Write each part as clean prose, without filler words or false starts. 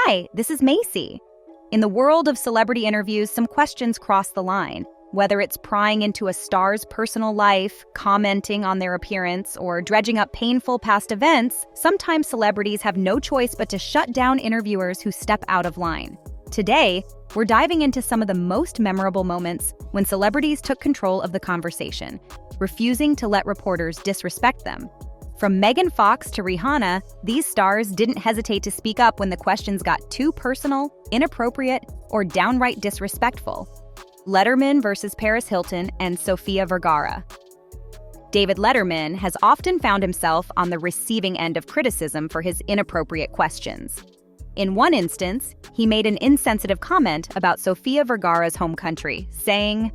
Hi, this is Macy. In the world of celebrity interviews, some questions cross the line. Whether it's prying into a star's personal life, commenting on their appearance, or dredging up painful past events, sometimes celebrities have no choice but to shut down interviewers who step out of line. Today, we're diving into some of the most memorable moments when celebrities took control of the conversation, refusing to let reporters disrespect them. From Megan Fox to Rihanna, these stars didn't hesitate to speak up when the questions got too personal, inappropriate, or downright disrespectful. Letterman versus Paris Hilton and Sofia Vergara. David Letterman has often found himself on the receiving end of criticism for his inappropriate questions. In one instance, he made an insensitive comment about Sofia Vergara's home country, saying,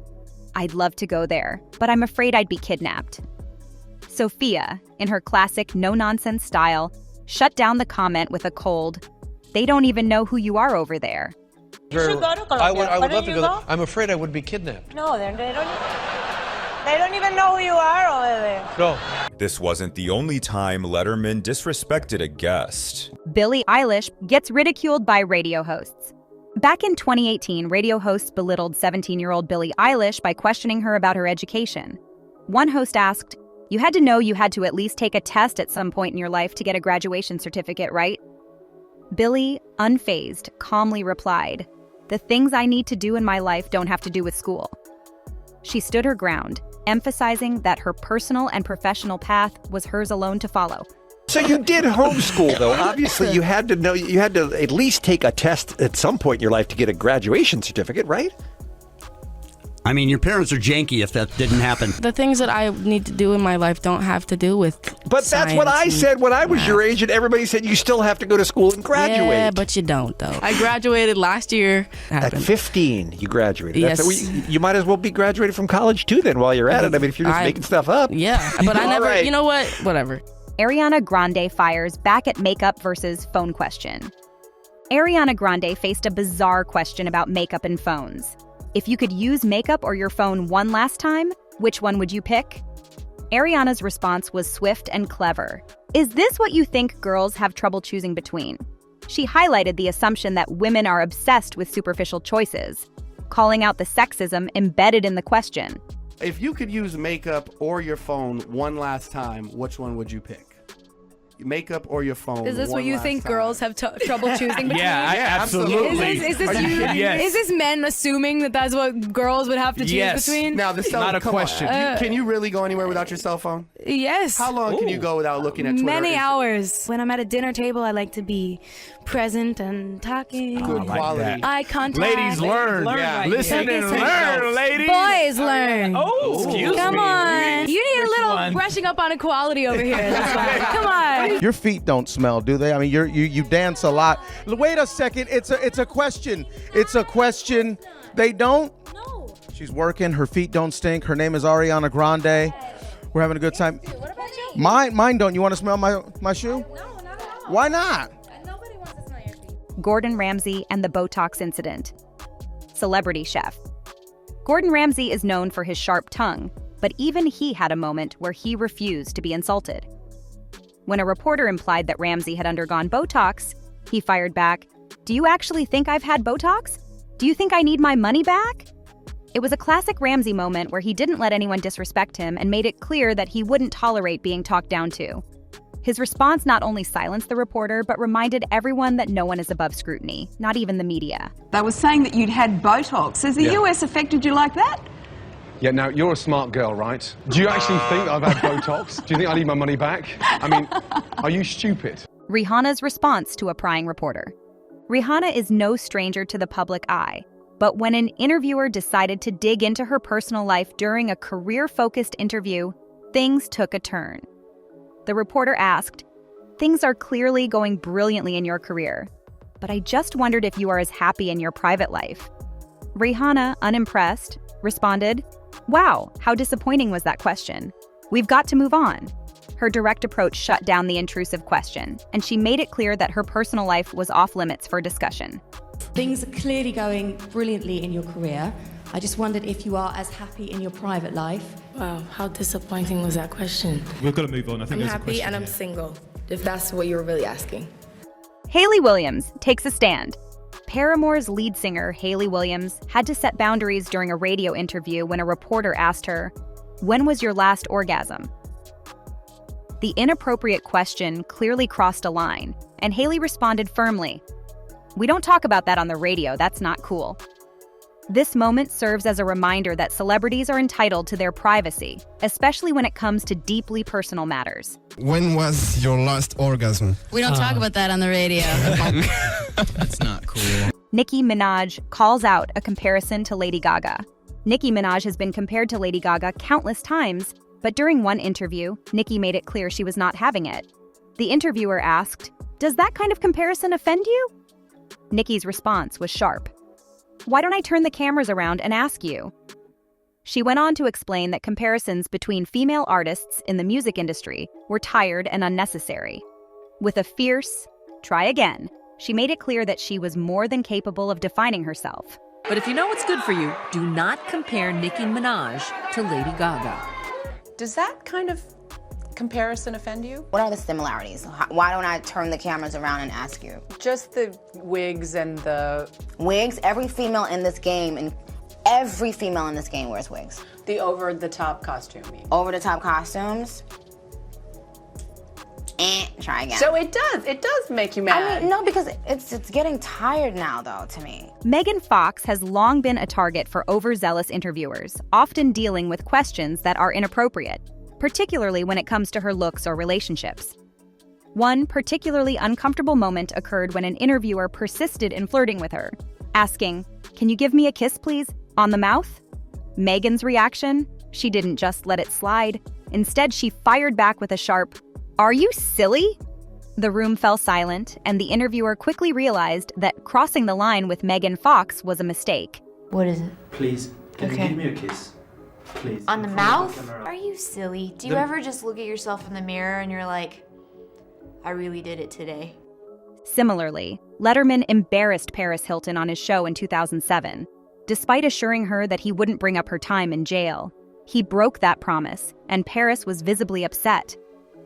"I'd love to go there, but I'm afraid I'd be kidnapped." Sofia, in her classic no-nonsense style, shut down the comment with a cold, "They don't even know who you are over there." You should go to Colombia. I would love to go there. I'm afraid I would be kidnapped. No, they don't even know who you are over there. No. This wasn't the only time Letterman disrespected a guest. Billie Eilish gets ridiculed by radio hosts. Back in 2018, radio hosts belittled 17-year-old Billie Eilish by questioning her about her education. One host asked, "You had to know you had to at least take a test at some point in your life to get a graduation certificate, right?" Billie, unfazed, calmly replied, "The things I need to do in my life don't have to do with school." She stood her ground, emphasizing that her personal and professional path was hers alone to follow. So you did homeschool, though. Obviously, you had to at least take a test at some point in your life to get a graduation certificate, right? I mean, your parents are janky if that didn't happen. The things that I need to do in my life don't have to do with But that's what I said when I was your age, and everybody said you still have to go to school and graduate. Yeah, but you don't, though. I graduated last year. At 15, you graduated. Yes. You might as well be graduated from college, too, then, while you're at it. I mean, if you're just making stuff up. Yeah, but I never, right. You know what? Whatever. Ariana Grande fires back at makeup versus phone question. Ariana Grande faced a bizarre question about makeup and phones. If you could use makeup or your phone one last time, which one would you pick? Ariana's response was swift and clever. "Is this what you think girls have trouble choosing between?" She highlighted the assumption that women are obsessed with superficial choices, calling out the sexism embedded in the question. If you could use makeup or your phone one last time, which one would you pick? Makeup or your phone? Is this what you think girls have trouble choosing between? Yeah, absolutely. Is this Yes. Is this men assuming that that's what girls would have to choose between? Now, the cell, Not a question. Can you really go anywhere without your cell phone? Yes. How long can you go without looking at Twitter? Many hours. When I'm at a dinner table, I like to be present and talking. Good quality. Eye contact. Ladies, learn. Yeah. Listen and learn, ladies. Boys, learn. Oh, excuse me. Come on. You need a little one? brushing up on equality over here. That's why. Come on. Your feet don't smell, do they? I mean, you dance a lot. Wait a second. It's a question. It's a question. They don't? No. She's working. Her feet don't stink. Her name is Ariana Grande. We're having a good time. What about you? Mine don't. You want to smell my shoe? No, not at all. Why not? Nobody wants to smell your feet. Gordon Ramsay and the Botox incident. Celebrity chef. Gordon Ramsay is known for his sharp tongue, but even he had a moment where he refused to be insulted. When a reporter implied that Ramsay had undergone Botox, he fired back, "Do you actually think I've had Botox? Do you think I need my money back?" It was a classic Ramsay moment where he didn't let anyone disrespect him and made it clear that he wouldn't tolerate being talked down to. His response not only silenced the reporter, but reminded everyone that no one is above scrutiny, not even the media. They were saying that you'd had Botox. Has the US affected you like that? Yeah, now, you're a smart girl, right? Do you actually think I've had Botox? Do you think I need my money back? I mean, are you stupid? Rihanna's response to a prying reporter. Rihanna is no stranger to the public eye, but when an interviewer decided to dig into her personal life during a career-focused interview, things took a turn. The reporter asked, "Things are clearly going brilliantly in your career, but I just wondered if you are as happy in your private life." Rihanna, unimpressed, responded, "Wow, how disappointing was that question? We've got to move on." Her direct approach shut down the intrusive question, and she made it clear that her personal life was off limits for discussion. Things are clearly going brilliantly in your career. I just wondered if you are as happy in your private life. Wow, how disappointing was that question? We've got to move on. I think I'm happy and I'm single, if that's what you were really asking. Hayley Williams takes a stand. Paramore's lead singer, Hayley Williams, had to set boundaries during a radio interview when a reporter asked her, "When was your last orgasm?" The inappropriate question clearly crossed a line, and Hayley responded firmly, "We don't talk about that on the radio, that's not cool." This moment serves as a reminder that celebrities are entitled to their privacy, especially when it comes to deeply personal matters. When was your last orgasm? We don't talk about that on the radio. That's not cool. Nicki Minaj calls out a comparison to Lady Gaga. Nicki Minaj has been compared to Lady Gaga countless times, but during one interview, Nicki made it clear she was not having it. The interviewer asked, "Does that kind of comparison offend you?" Nicki's response was sharp. "Why don't I turn the cameras around and ask you?" She went on to explain that comparisons between female artists in the music industry were tired and unnecessary. With a fierce, "Try again," she made it clear that she was more than capable of defining herself. But if you know what's good for you, do not compare Nicki Minaj to Lady Gaga. Does that kind of comparison offend you? What are the similarities? Why don't I turn the cameras around and ask you? Just the wigs and the... Wigs? Every female in this game wears wigs. The over-the-top costume, you mean? Over-the-top costumes? Try again. So it does make you mad. I mean, no, because it's getting tired now, though, to me. Megan Fox has long been a target for overzealous interviewers, often dealing with questions that are inappropriate, particularly when it comes to her looks or relationships. One particularly uncomfortable moment occurred when an interviewer persisted in flirting with her, asking, "Can you give me a kiss, please? On the mouth?" Megan's reaction? She didn't just let it slide. Instead, she fired back with a sharp, "Are you silly?" The room fell silent, and the interviewer quickly realized that crossing the line with Megan Fox was a mistake. What is it? Please, can you give me a kiss? Please. On the mouth? Are you silly? Do you ever just look at yourself in the mirror and you're like, I really did it today? Similarly, Letterman embarrassed Paris Hilton on his show in 2007. Despite assuring her that he wouldn't bring up her time in jail, he broke that promise, and Paris was visibly upset.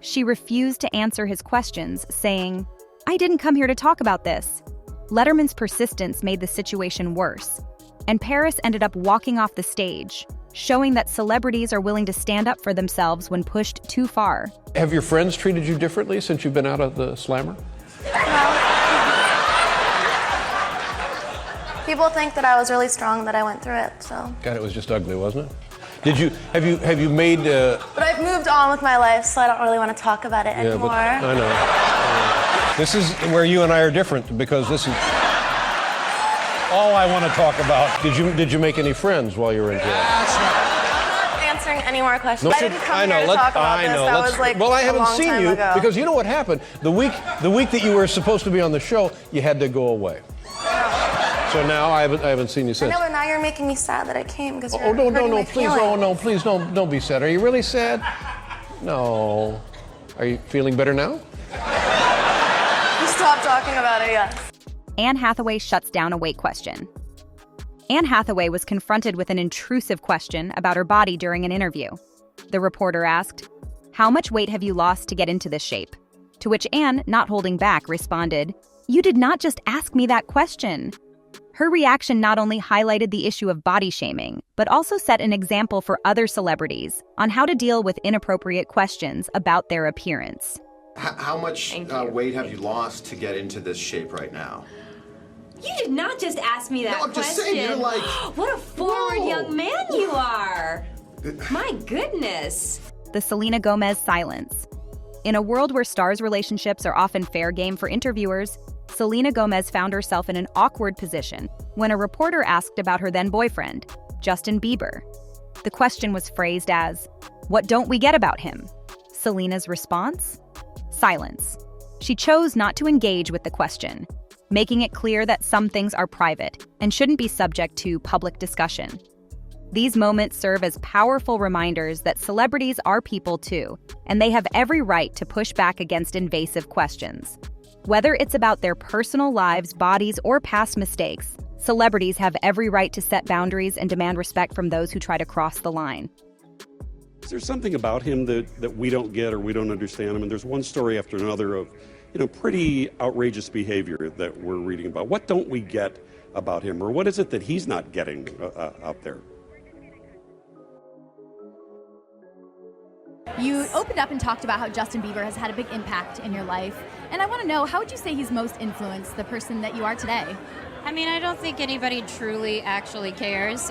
She refused to answer his questions, saying, "I didn't come here to talk about this." Letterman's persistence made the situation worse, and Paris ended up walking off the stage, showing that celebrities are willing to stand up for themselves when pushed too far. Have your friends treated you differently since you've been out of the slammer? People think that I was really strong, that I went through it, so. God, it was just ugly, wasn't it? Have you made... But I've moved on with my life, so I don't really want to talk about it anymore. Yeah, but I know. This is where you and I are different, because this is all I want to talk about. Did you make any friends while you were in jail? I'm not answering any more questions. No, I didn't come here to talk about this. That was like well, I haven't a long seen time you ago. because you know what happened? The week that you were supposed to be on the show, you had to go away. So now I haven't seen you I since. know, but now you're making me sad that I came because you're no, hurting my please, feelings. please don't be sad. Are you really sad? No. Are you feeling better now? You stop talking about it, yes. Anne Hathaway shuts down a weight question. Anne Hathaway was confronted with an intrusive question about her body during an interview. The reporter asked, "How much weight have you lost to get into this shape?" To which Anne, not holding back, responded, "You did not just ask me that question." Her reaction not only highlighted the issue of body shaming, but also set an example for other celebrities on how to deal with inappropriate questions about their appearance. How much weight have you lost to get into this shape right now? You did not just ask me that No, I'm question. just saying, you're like... What a forward young man you are. My goodness. The Selena Gomez silence. In a world where stars' relationships are often fair game for interviewers, Selena Gomez found herself in an awkward position when a reporter asked about her then-boyfriend, Justin Bieber. The question was phrased as, "What don't we get about him?" Selena's response? Silence. She chose not to engage with the question, making it clear that some things are private and shouldn't be subject to public discussion. These moments serve as powerful reminders that celebrities are people too, and they have every right to push back against invasive questions. Whether it's about their personal lives, bodies, or past mistakes, celebrities have every right to set boundaries and demand respect from those who try to cross the line. Is there something about him that we don't get or we don't understand? I mean, there's one story after another of pretty outrageous behavior that we're reading about. What don't we get about him, or what is it that he's not getting out there? You opened up and talked about how Justin Bieber has had a big impact in your life. And I want to know, how would you say he's most influenced the person that you are today? I mean, I don't think anybody truly actually cares.